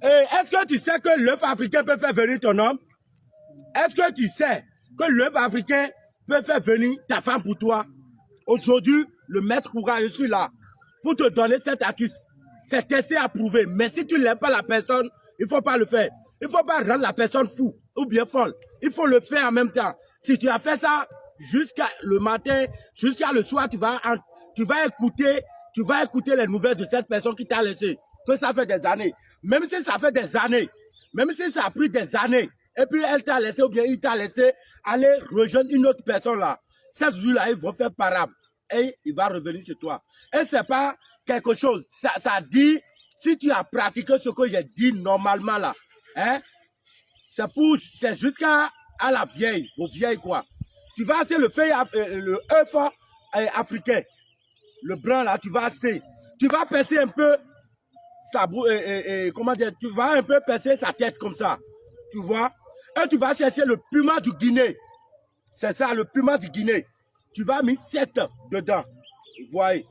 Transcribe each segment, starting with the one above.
Est-ce que tu sais que l'œuf africain peut faire venir ton homme? Est-ce que tu sais que l'œuf africain peut faire venir ta femme pour toi? Aujourd'hui, le maître Koura, je suis là pour te donner cette accuse. C'est testé, approuvé. Mais si tu n'aimes pas la personne, il ne faut pas le faire. Il ne faut pas rendre la personne fou ou bien folle. Il faut le faire en même temps. Si tu as fait ça jusqu'à le matin, jusqu'à le soir, tu vas écouter les nouvelles de cette personne qui t'a laissé. Que ça fait des années. Même si ça fait des années, même si ça a pris des années, et puis elle t'a laissé ou bien il t'a laissé aller rejoindre une autre personne là. Cette jour-là, ils vont faire parable et il va revenir chez toi. Et c'est pas quelque chose. Ça dit, si tu as pratiqué ce que j'ai dit normalement là, hein, c'est jusqu'à la vieille, vos vieilles quoi. Tu vas acheter le œuf africain, le brun là, tu vas acheter. Tu vas percer un peu comment dire, tu vas un peu percer sa tête comme ça, tu vois. Et tu vas chercher le puma du Guinée. C'est ça, le puma du Guinée. Tu vas mettre 7 dedans. Vous voyez.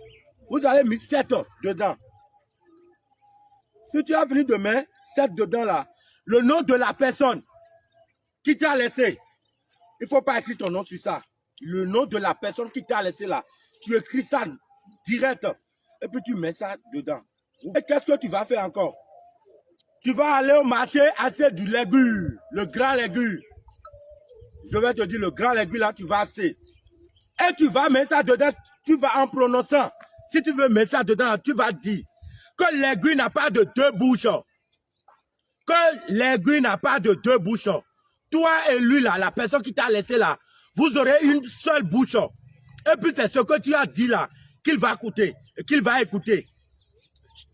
Vous allez mettre 7 dedans. Si tu as fini de mettre 7 dedans là, le nom de la personne qui t'a laissé, il ne faut pas écrire ton nom sur ça. Le nom de la personne qui t'a laissé là, tu écris ça direct. Et puis tu mets ça dedans. Et qu'est-ce que tu vas faire encore? Tu vas aller au marché acheter du légume, le grand légume. Je vais te dire, le grand légume là, tu vas acheter. Et tu vas mettre ça dedans, tu vas en prononçant. Si tu veux mettre ça dedans, tu vas dire que l'aiguille n'a pas de 2 bouches. Que l'aiguille n'a pas de 2 bouches. Toi et lui là, la personne qui t'a laissé là, vous aurez une seule bouche. Et puis c'est ce que tu as dit là, qu'il va écouter, qu'il va écouter.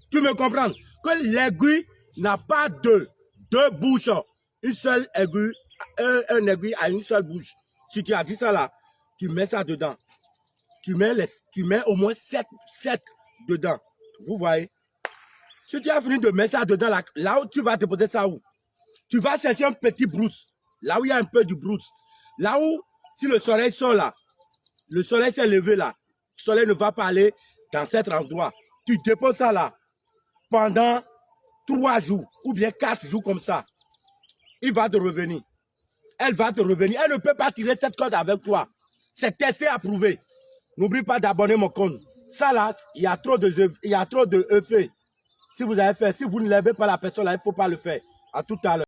Tu me comprends? Que l'aiguille n'a pas de 2 bouches. Une seule aiguille, un aiguille a une seule bouche. Si tu as dit ça là, tu mets ça dedans. Tu mets au moins 7 dedans. Vous voyez? Si tu as fini de mettre ça dedans, là où tu vas déposer ça où? Tu vas chercher un petit brousse. Là où il y a un peu du brousse. Là où, si le soleil sort là, le soleil s'est levé là, le soleil ne va pas aller dans cet endroit. Tu déposes ça là pendant 3 jours ou bien 4 jours comme ça. Il va te revenir. Elle va te revenir. Elle ne peut pas tirer cette corde avec toi. C'est testé, approuvé. N'oublie pas d'abonner mon compte. Ça là, il y a trop de effets. Si vous avez fait, si vous ne levez pas la personne là, il ne faut pas le faire. À tout à l'heure.